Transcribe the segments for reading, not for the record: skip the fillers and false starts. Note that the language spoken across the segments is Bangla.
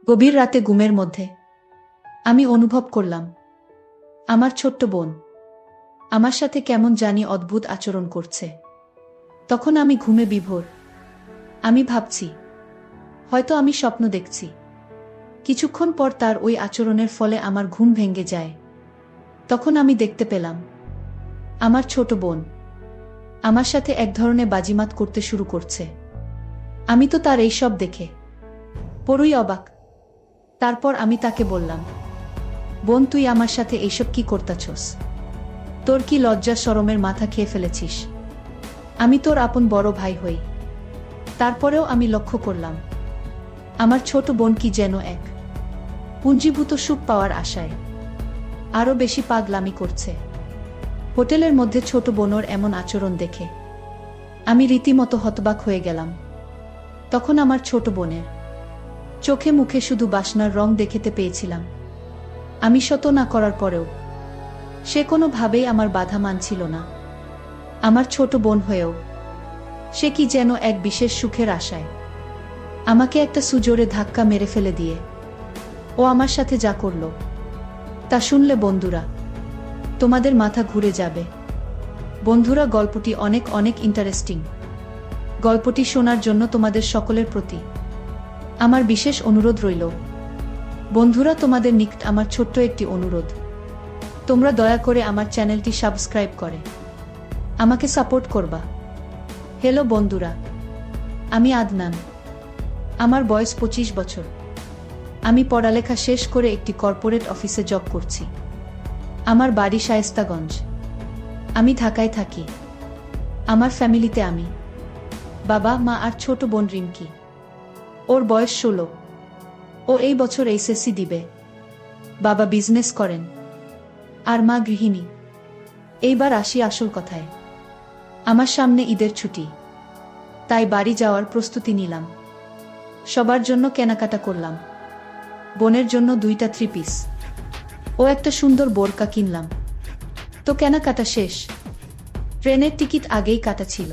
গভীর রাতে ঘুমের মধ্যে আমি অনুভব করলাম আমার ছোট্ট বোন আমার সাথে কেমন জানি অদ্ভুত আচরণ করছে। তখন আমি ঘুমে বিভোর। আমি ভাবছি হয়তো আমি স্বপ্ন দেখছি। কিছুক্ষণ পর তার ওই আচরণের ফলে আমার ঘুম ভেঙে যায়। তখন আমি দেখতে পেলাম আমার ছোট বোন আমার সাথে এক ধরনের বাজিমাত করতে শুরু করছে। আমি তো তার এইসব দেখে পুরোই অবাক। তারপর আমি তাকে বললাম, বোন, তুই আমার সাথে এইসব কি করতাছস? তোর কি লজ্জা শরমের মাথা খেয়ে ফেলেছিস? আমি তোর আপন বড় ভাই হই। তারপরেও আমি লক্ষ্য করলাম আমার ছোট বোন কি যেন এক পুঞ্জীভূত সুখ পাওয়ার আশায় আরো বেশি পাগলামি করছে। হোটেলের মধ্যে ছোট বোনর এমন আচরণ দেখে আমি রীতিমতো হতবাক হয়ে গেলাম। তখন আমার ছোট বোনের চোখে মুখে শুধু বাসনার রং দেখতে পেয়েছিলাম। আমি শত না করার পরেও সে কোনোভাবেই আমার বাধা মানছিল না। আমার ছোট বোন হয়েও সে কি যেন এক বিশেষ সুখের আশায় আমাকে একটা সুজোরে ধাক্কা মেরে ফেলে দিয়ে ও আমার সাথে যা করল তা শুনলে বন্ধুরা তোমাদের মাথা ঘুরে যাবে। বন্ধুরা, গল্পটি অনেক অনেক ইন্টারেস্টিং। গল্পটি শোনার জন্য তোমাদের সকলের প্রতি আমার বিশেষ অনুরোধ রইল। বন্ধুরা, তোমাদের নিকট আমার ছোট্ট একটি অনুরোধ, তোমরা দয়া করে আমার চ্যানেলটি সাবস্ক্রাইব করে আমাকে সাপোর্ট করবা। হ্যালো বন্ধুরা, আমি আদনান। আমার বয়স 25 বছর। আমি পড়ালেখা শেষ করে একটি কর্পোরেট অফিসে জব করছি। আমার বাড়ি শায়েস্তাগঞ্জ। আমি ঢাকায় থাকি। আমার ফ্যামিলিতে আমি, বাবা, মা আর ছোট বোন রিমকি। ওর বয়স 16। ও এই বছর এইচএসসি দিবে। বাবা বিজনেস করেন আর মা গৃহিণী। এইবার আসি আসল কথায়। আমার সামনে ঈদের ছুটি, তাই বাড়ি যাওয়ার প্রস্তুতি নিলাম। সবার জন্য কেনাকাটা করলাম। বোনের জন্য 2টা 3 পিস ও একটা সুন্দর বোরকা কিনলাম। তো কেনাকাটা শেষ। ট্রেনের টিকিট আগেই কাটা ছিল,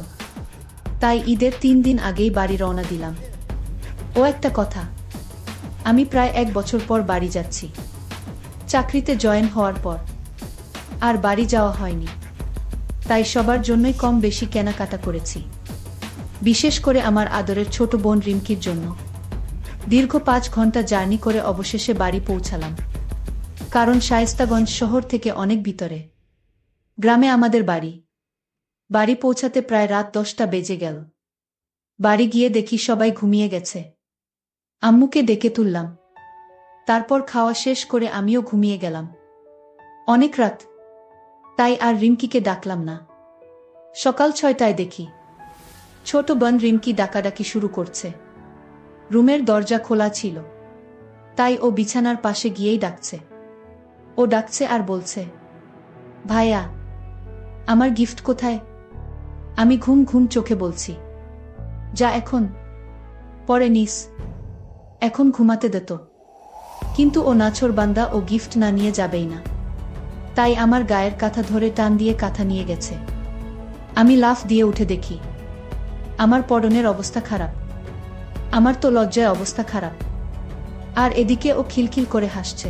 তাই ঈদের 3 দিন আগেই বাড়ি রওনা দিলাম। ও একটা কথা, আমি প্রায় 1 বছর পর বাড়ি যাচ্ছি। চাকরিতে জয়েন হওয়ার পর আর বাড়ি যাওয়া হয়নি, তাই সবার জন্যই কম বেশি কেনাকাটা করেছি, বিশেষ করে আমার আদরের ছোট বোন রিমকির জন্য। দীর্ঘ 5 ঘন্টা জার্নি করে অবশেষে বাড়ি পৌঁছালাম, কারণ শায়েস্তাগঞ্জ শহর থেকে অনেক ভিতরে গ্রামে আমাদের বাড়ি। বাড়ি পৌঁছাতে প্রায় রাত 10টা বেজে গেল। বাড়ি গিয়ে দেখি সবাই ঘুমিয়ে গেছে। আম্মুকে ডেকে তুললাম। তারপর খাওয়া শেষ করে আমিও ঘুমিয়ে গেলাম। অনেক রাত, তাই আর রিমকিকে ডাকলাম না। সকাল 6টায় দেখি ছোট বোন রিমকি ডাকাডাকি শুরু করছে। রুমের দরজা খোলা ছিল, তাই ও বিছানার পাশে গিয়েই ডাকছে। ও ডাকছে আর বলছে, ভাইয়া, আমার গিফট কোথায়? আমি ঘুম ঘুম চোখে বলছি, যা এখন, পরে নিস, এখন ঘুমাতে দে তো। কিন্তু ও নাছোড়বান্দা, ও গিফট না নিয়ে যাবেই না। তাই আমার গায়ের কাঁথা ধরে টান দিয়ে কাঁথা নিয়ে গেছে। আমি লাফ দিয়ে উঠে দেখি আমার পরনের অবস্থা খারাপ। আমার তো লজ্জায় অবস্থা খারাপ। আর এদিকে ও খিলখিল করে হাসছে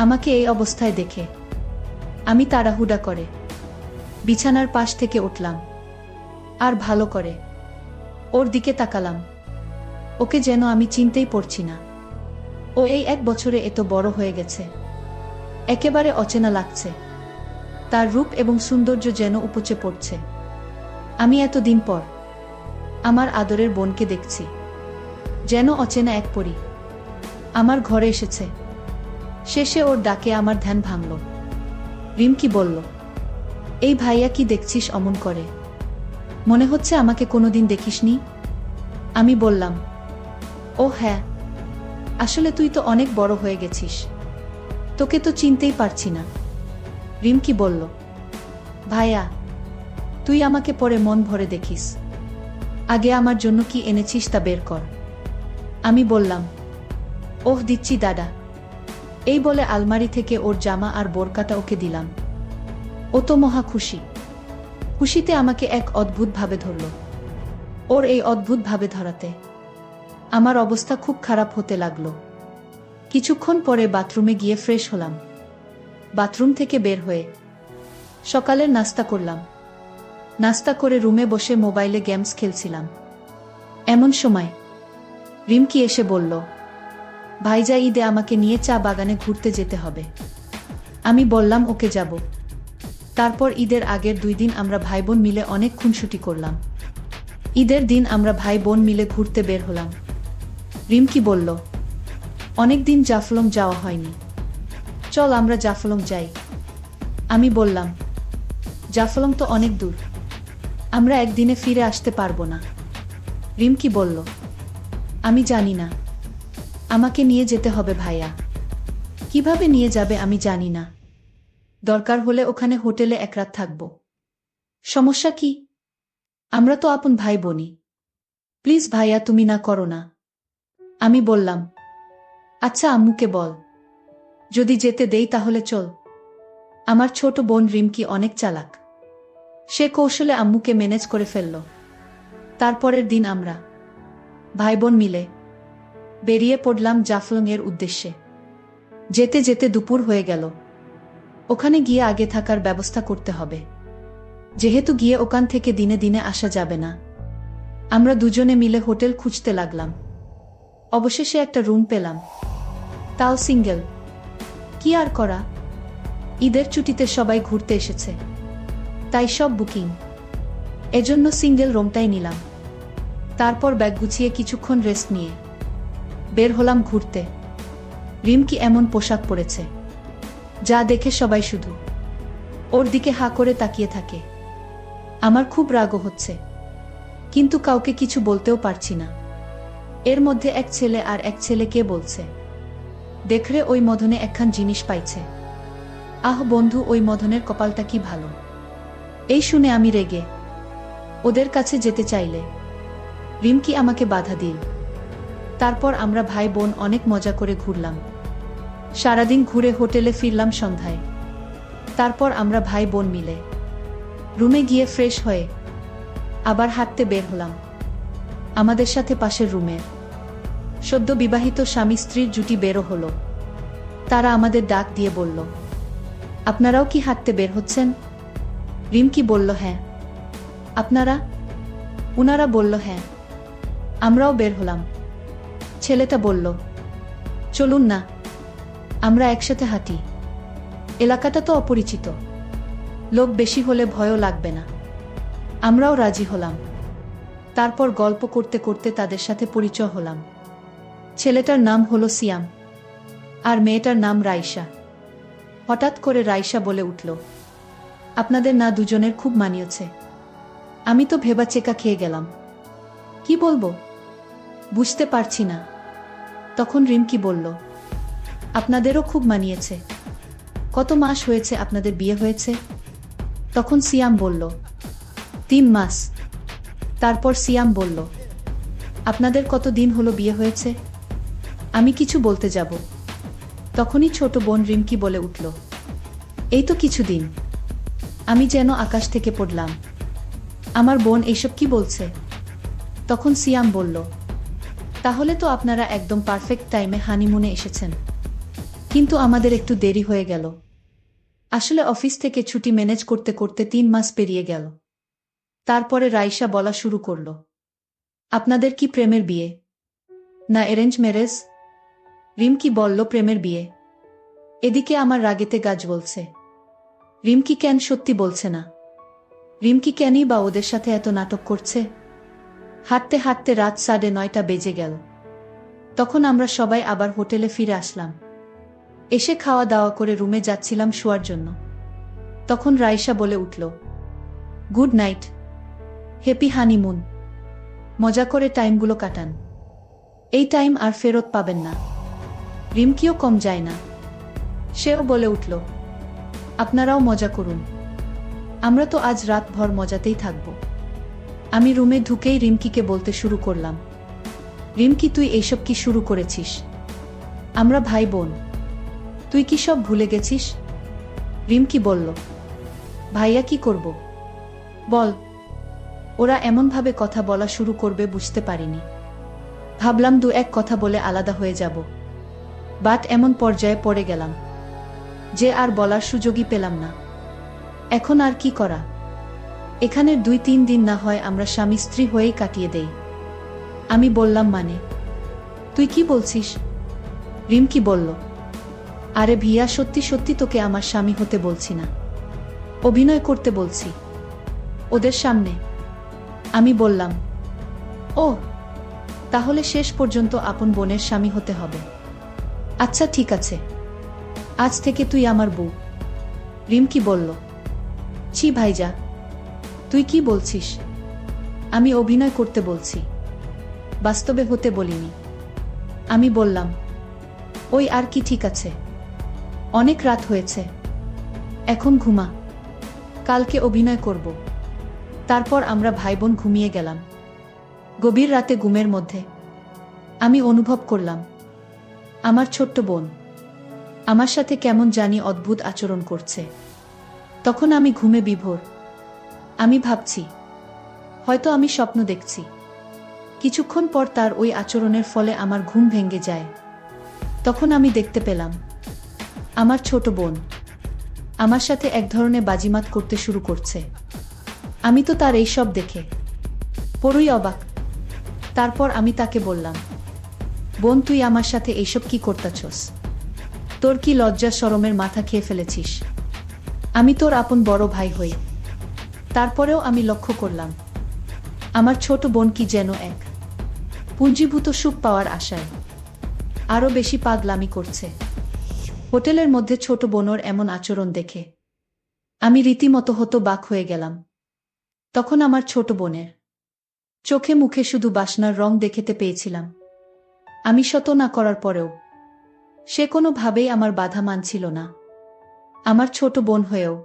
আমাকে এই অবস্থায় দেখে। আমি তাড়াহুড়া করে বিছানার পাশ থেকে উঠলাম আর ভালো করে ওর দিকে তাকালাম। ওকে যেন আমি চিনতেই পারছি না। ও এই 1 বছরে এত বড় হয়ে গেছে, একেবারে অচেনা লাগছে। তার রূপ এবং সৌন্দর্য যেন উপচে পড়ছে। আমি এতদিন পর আমার আদরের বোনকে দেখছি, যেন অচেনা এক পরী আমার ঘরে এসেছে। শেষে ওর ডাকে আমার ধ্যান ভাঙল। রিমকি বলল, এই ভাইয়া কি দেখছিস অমন করে? মনে হচ্ছে আমাকে কোনোদিন দেখিসনি। আমি বললাম, ও হ্যাঁ, আসলে তুই তো অনেক বড় হয়ে গেছিস, তোকে তো চিনতেই পারছি না। রিমকি বলল, ভাইয়া, তুই আমাকে পরে মন ভরে দেখিস। আগে আমার জন্য কি এনেছিস তা বের কর। আমি বললাম, ওহ, দিচ্ছি দাদা। এই বলে আলমারি থেকে ওর জামা আর বোরকাটা ওকে দিলাম। ও তো মহা খুশি। খুশিতে আমাকে এক অদ্ভুত ভাবে ধরল। ওর এই অদ্ভুত ভাবে ধরাতে আমার অবস্থা খুব খারাপ হতে লাগলো। কিছুক্ষণ পরে বাথরুমে গিয়ে ফ্রেশ হলাম। বাথরুম থেকে বের হয়ে সকালের নাস্তা করলাম। নাস্তা করে রুমে বসে মোবাইলে গেমস খেলছিলাম। এমন সময় রিমকি এসে বলল, ভাইজা ঈদে আমাকে নিয়ে চা বাগানে ঘুরতে যেতে হবে। আমি বললাম ওকে যাব। তারপর ঈদের আগের 2 দিন আমরা ভাই বোন মিলে অনেক খুনসুটি করলাম। ঈদের দিন আমরা ভাই বোন মিলে ঘুরতে বের হলাম। রিমকি বলল, অনেক দিন জাফলং যাওয়া হয়নি, চল আমরা জাফলং যাই। আমি বললাম, জাফলং তো অনেক দূর, আমরা একদিনে ফিরে আসতে পারবো না। রিমকি বলল, আমি জানি না, আমাকে নিয়ে যেতে হবে ভাইয়া। কিভাবে নিয়ে যাবে আমি জানি না, দরকার হলে ওখানে হোটেলে 1 রাত থাকব। সমস্যা কি? আমরা তো আপন ভাই বোনই, প্লিজ ভাইয়া তুমি না করো না। আমি বললাম, আচ্ছা আম্মুকে বল, যদি যেতে দেই তাহলে চল। আমার ছোট বোন রিমকি অনেক চালাক, সে কৌশলে আম্মুকে ম্যানেজ করে ফেলল। তারপরের দিন আমরা ভাই বোন মিলে বেরিয়ে পড়লাম জাফলং এর উদ্দেশ্যে। যেতে যেতে দুপুর হয়ে গেল। ওখানে গিয়ে আগে থাকার ব্যবস্থা করতে হবে, যেহেতু গিয়ে ওখান থেকে দিনে দিনে আসা যাবে না। আমরা দুজনে মিলে হোটেল খুঁজতে লাগলাম। অবশেষে একটা রুম পেলাম, তাও সিঙ্গেল। কি আর করা, ঈদের ছুটিতে সবাই ঘুরতে এসেছে, তাই সব বুকিং, এজন্য সিঙ্গেল রুমটাই নিলাম। তারপর ব্যাগ গুছিয়ে কিছুক্ষণ রেস্ট নিয়ে বের হলাম ঘুরতে। রিমকি এমন পোশাক পরেছে যা দেখে সবাই শুধু ওর দিকে হা করে তাকিয়ে থাকে। আমার খুব রাগও হচ্ছে, কিন্তু কাউকে কিছু বলতেও পারছি না। এর মধ্যে এক ছেলে আর এক ছেলে কে বলছে, দেখরে ওই মদনে একখান জিনিস পাইছে। আহ বন্ধু, ওই মদনের কপালটা কি ভালো। এই শুনে আমি রেগে ওদের কাছে যেতে চাইলে রিমকি আমাকে বাধা দিল। তারপর আমরা ভাই বোন অনেক মজা করে ঘুরলাম। সারাদিন ঘুরে হোটেলে ফিরলাম সন্ধ্যায়। তারপর আমরা ভাই বোন মিলে রুমে গিয়ে ফ্রেশ হয়ে আবার হাঁটতে বের হলাম। আমাদের সাথে পাশের রুমের সদ্য বিবাহিত স্বামী স্ত্রীর জুটি বেরো হলো। তারা আমাদের ডাক দিয়ে বলল, আপনারাও কি হাঁটতে বের হচ্ছেন? রিমকি বলল, হ্যাঁ। আপনারা? উনারা বলল, হ্যাঁ। আমরাও বের হলাম। ছেলেটা বলল, চলুন না, আমরা একসাথে হাঁটি, এলাকাটা তো অপরিচিত, লোক বেশি হলে ভয়ও লাগবে না। আমরাও রাজি হলাম। তারপর গল্প করতে করতে তাদের সাথে পরিচয় হলাম। ছেলেটার নাম হলো সিয়াম আর মেয়েটার নাম রাইসা। হঠাৎ করে রাইসা বলে উঠল, আপনাদের না দুজনের খুব মানিয়েছে। আমি তো ভেবাচেকা খেয়ে গেলাম, কি বলবো বুঝতে পারছি না। তখন রিমকি বলল, আপনাদেরও খুব মানিয়েছে। কত মাস হয়েছে আপনাদের বিয়ে হয়েছে? তখন সিয়াম বলল, 3 মাস। তারপর সিয়াম বলল, আপনাদের কত দিন হলো বিয়ে হয়েছে? আমি কিছু বলতে যাব, তখনই ছোট বোন রিমকি বলে উঠল, এই তো কিছুদিন। আমি যেন আকাশ থেকে পড়লাম। আমার বোন এইসব কি বলছে? তখন সিয়াম বলল, তাহলে তো আপনারা একদম পারফেক্ট টাইমে হানিমুনে এসেছেন। কিন্তু আমাদের একটু দেরি হয়ে গেল। আসলে অফিস থেকে ছুটি ম্যানেজ করতে করতে 3 মাস পেরিয়ে গেল। তারপরে রাইসা বলা শুরু করল, আপনাদের কি প্রেমের বিয়ে না অ্যারেঞ্জ ম্যারেজ? রিমকি বলল, প্রেমের বিয়ে। এদিকে আমার রাগেতে গাছ বলছে, রিমকি কেন সত্যি বলছে না? রিমকি কেনই বা ওদের সাথে এত নাটক করছে? হাঁটতে হাঁটতে রাত 9:30 বেজে গেল। তখন আমরা সবাই আবার হোটেলে ফিরে আসলাম। এসে খাওয়া দাওয়া করে রুমে যাচ্ছিলাম শোয়ার জন্য। তখন রাইসা বলে উঠল, গুড নাইট, হ্যাপি হানিমুন, মজা করে টাইমগুলো কাটান, এই টাইম আর ফেরত পাবেন না। রিমকিও কম যায় না, সেও বলে উঠল, আপনারাও মজা করুন, আমরা তো আজ রাত ভর মজাতেই থাকব। আমি রুমে ঢুকেই রিমকিকে বলতে শুরু করলাম, রিমকি তুই এইসব কি শুরু করেছিস? আমরা ভাই বোন, তুই কি সব ভুলে গেছিস? রিমকি বলল, ভাইয়া কি করব বল। ওরা এমনভাবে কথা বলা শুরু করবে বুঝতে পারিনি। ভাবলাম দু এক কথা বলে আলাদা হয়ে যাব, বাট এমন পর্যায়ে পড়ে গেলাম যে আর বলার সুযোগই পেলাম না। এখন আর কি করা? এখানের 2-3 দিন না হয় আমরা স্বামী স্ত্রী হয়েই কাটিয়ে দেই। আমি বললাম, মানে? তুই কি বলছিস? রিমকি বলল, আরে ভিয়া, সত্যি সত্যি তোকে আমার স্বামী হতে বলছি না, অভিনয় করতে বলছি ওদের সামনে। আমি বললাম, ও, তাহলে শেষ পর্যন্ত আপন বোনের স্বামী হতে হবে। আচ্ছা ঠিক আছে, আজ থেকে তুই আমার বউ। রিমকি বলল, ছি ভাইজা, তুই কি বলছিস? আমি অভিনয় করতে বলছি, বাস্তবে হতে বলিনি। আমি বললাম, ওই আর কি, ঠিক আছে, অনেক রাত হয়েছে, এখন ঘুমা, কালকে অভিনয় করব। তারপর আমরা ভাই বোন ঘুমিয়ে গেলাম। গভীর রাতে ঘুমের মধ্যে আমি অনুভব করলাম আমার ছোট্ট বোন আমার সাথে কেমন জানি অদ্ভুত আচরণ করছে। তখন আমি ঘুমে বিভোর। আমি ভাবছি, হয়তো আমি স্বপ্ন দেখছি। কিছুক্ষণ পর তার ওই আচরণের ফলে আমার ঘুম ভেঙে যায়। তখন আমি দেখতে পেলাম আমার ছোট বোন আমার সাথে এক ধরনের বাজিমাত করতে শুরু করছে। আমি তো তার এইসব দেখে পুরোই অবাক। তারপর আমি তাকে বললাম, বোন, তুই আমার সাথে এইসব কি করতাছস? তোর কি লজ্জা শরমের মাথা খেয়ে ফেলেছিস? আমি তোর আপন বড় ভাই হই। তারপরেও আমি লক্ষ্য করলাম আমার ছোট বোন কি যেন এক পুঞ্জীভূত সুখ পাওয়ার আশায় আরো বেশি পাগলামি করছে। হোটেলের মধ্যে ছোট বোনর এমন আচরণ দেখে আমি রীতিমতো হতবাক হয়ে গেলাম। তখন আমার ছোট বোনের চোখে মুখে শুধু বাসনার রং দেখতে পেয়েছিলাম। আমি শত না করার পরেও সে কোনোভাবেই আমার বাধা মানছিল না। আমার ছোট বোন হয়েও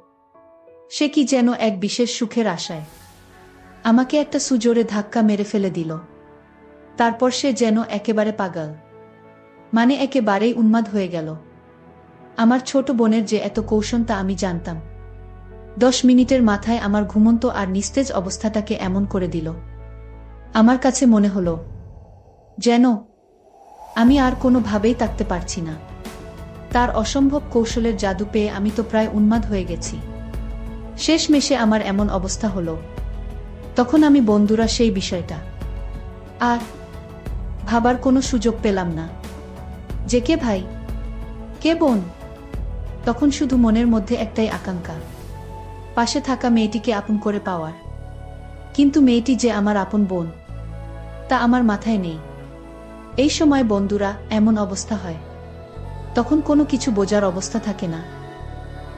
সে কি যেন এক বিশেষ সুখের আশায় আমাকে একটা সুজোরে ধাক্কা মেরে ফেলে দিল। তারপর সে যেন একেবারে পাগল, মানে একেবারেই উন্মাদ হয়ে গেল। আমার ছোট বোনের যে এত কৌশল তা আমি জানতাম। 10 মিনিটের মাথায় আমার ঘুমন্ত আর নিস্তেজ অবস্থাটাকে এমন করে দিল। আমার কাছে মনে হলো যেন আমি আর কোনোভাবেই থাকতে পারছি না। তার অসম্ভব কৌশলের জাদু পেয়ে আমি তো প্রায় উন্মাদ হয়ে গেছি। শেষমেশে আমার এমন অবস্থা হলো। তখন আমি বন্ধুরা সেই বিষয়টা আর ভাবার কোনো সুযোগ পেলাম না যে কে ভাই কে বোন। তখন শুধু মনের মধ্যে একটাই আকাঙ্ক্ষা, পাশে থাকা মেয়েটিকে আপন করে পাওয়ার। কিন্তু মেয়েটি যে আমার আপন বোন তা আমার মাথায় নেই। এই সময় বন্ধুরা এমন অবস্থা হয়, তখন কোনো কিছু বোঝার অবস্থা থাকে না।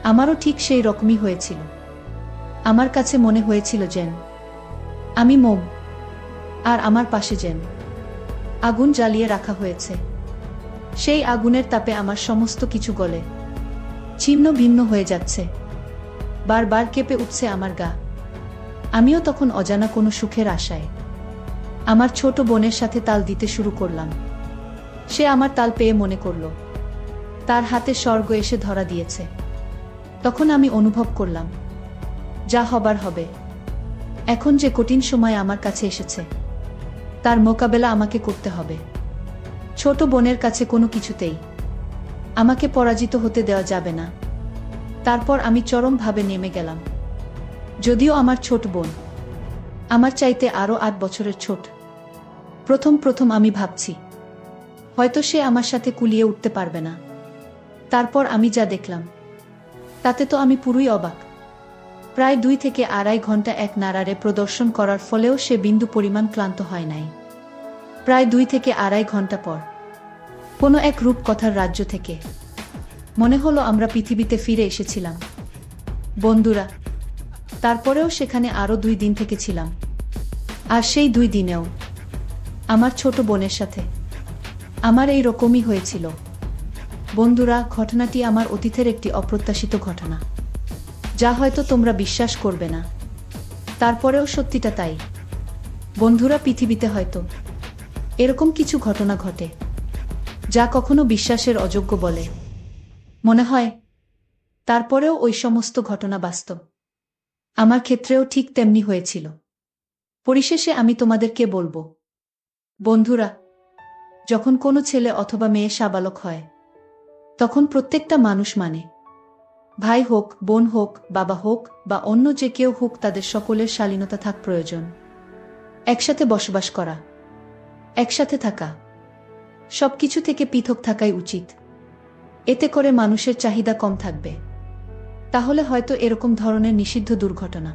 আমারও ঠিক সেই রকমই হয়েছিল। আমার কাছে মনে হয়েছিল যেন আমি মোম, আর আমার পাশে যেন আগুন জ্বালিয়ে রাখা হয়েছে। সেই আগুনের তাপে আমার সমস্ত কিছু গলে ছিন্ন ভিন্ন হয়ে যাচ্ছে, বারবার কেঁপে উঠছে আমার গা। আমিও তখন অজানা কোনো সুখের আশায় আমার ছোট বোনের সাথে তাল দিতে শুরু করলাম। সে আমার তাল পেয়ে মনে করল তার হাতে স্বর্গ এসে ধরা দিয়েছে। তখন আমি অনুভব করলাম যা হবার হবে। এখন যে কঠিন সময় আমার কাছে এসেছে তার মোকাবেলা আমাকে করতে হবে। ছোট বোনের কাছে কোনো কিছুতেই আমাকে পরাজিত হতে দেওয়া যাবে না। তারপর আমি চরমভাবে নেমে গেলাম। যদিও আমার ছোট বোন আমার চাইতে আরো 8 বছরের ছোট। প্রথম প্রথম আমি ভাবছি হয়তো সে আমার সাথে কুলিয়ে উঠতে পারবে না। তারপর আমি যা দেখলাম তাতে তো আমি পুরোই অবাক। প্রায় 2 থেকে আড়াই ঘন্টা এক নাড়ারে প্রদর্শন করার ফলেও সে বিন্দু পরিমাণ ক্লান্ত হয় নাই। প্রায় 2 থেকে আড়াই ঘন্টা পর কোনো এক রূপকথার রাজ্য থেকে মনে হলো আমরা পৃথিবীতে ফিরে এসেছিলাম। বন্ধুরা, তারপরেও সেখানে আরো 2 দিন থেকেছিলাম। আর সেই 2 দিনেও আমার ছোট বোনের সাথে আমার এই রকমই হয়েছিল। বন্ধুরা, ঘটনাটি আমার অতীতের একটি অপ্রত্যাশিত ঘটনা, যা হয়তো তোমরা বিশ্বাস করবে না, তারপরেও সত্যিটা তাই। বন্ধুরা, পৃথিবীতে হয়তো এরকম কিছু ঘটনা ঘটে যা কখনো বিশ্বাসের অযোগ্য বলে মনে হয়, তারপরেও ওই সমস্ত ঘটনা বাস্তব। আমার ক্ষেত্রেও ঠিক তেমনি হয়েছিল। পরিশেষে আমি তোমাদেরকে বলবো, বন্ধুরা, যখন কোনো ছেলে অথবা মেয়ে সাবালক হয়, তখন প্রত্যেকটা মানুষ মানে, ভাই হোক, বোন হোক, বাবা হোক বা অন্য যে কেউ হোক, তাদের সকলের শালীনতা থাক প্রয়োজন। একসাথে বসবাস করা, একসাথে থাকা, সবকিছু থেকে পৃথক থাকাই উচিত। এতে করে মানুষের চাহিদা কম থাকবে। তাহলে হয়তো এরকম ধরনের নিষিদ্ধ দুর্ঘটনা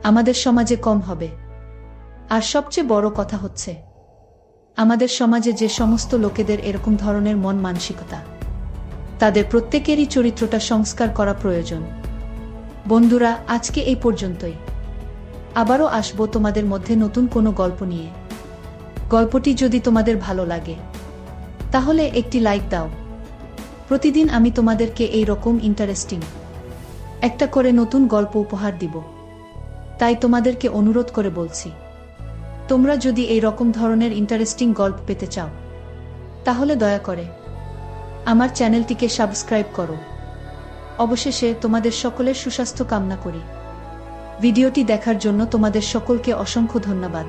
আমাদের সমাজে কম হবে। আর সবচেয়ে বড় কথা হচ্ছে, আমাদের সমাজে যে সমস্ত লোকেদের এরকম ধরনের মন মানসিকতা, তাদের প্রত্যেকেরই চরিত্রটা সংস্কার করা প্রয়োজন। বন্ধুরা, আজকে এই পর্যন্তই। আবারও আসবো তোমাদের মধ্যে নতুন কোনো গল্প নিয়ে। গল্পটি যদি তোমাদের ভালো লাগে, তাহলে একটি লাইক দাও। প্রতিদিন আমি তোমাদেরকে এই রকম ইন্টারেস্টিং একটা করে নতুন গল্প উপহার দিব। তাই তোমাদেরকে অনুরোধ করে বলছি, তোমরা যদি এই রকম ধরনের ইন্টারেস্টিং গল্প পেতে চাও, তাহলে দয়া করে আমার চ্যানেলটিকে সাবস্ক্রাইব করো। অবশেষে তোমাদের সকলের সুস্বাস্থ্য কামনা করি। ভিডিওটি দেখার জন্য তোমাদের সকলকে অসংখ্য ধন্যবাদ।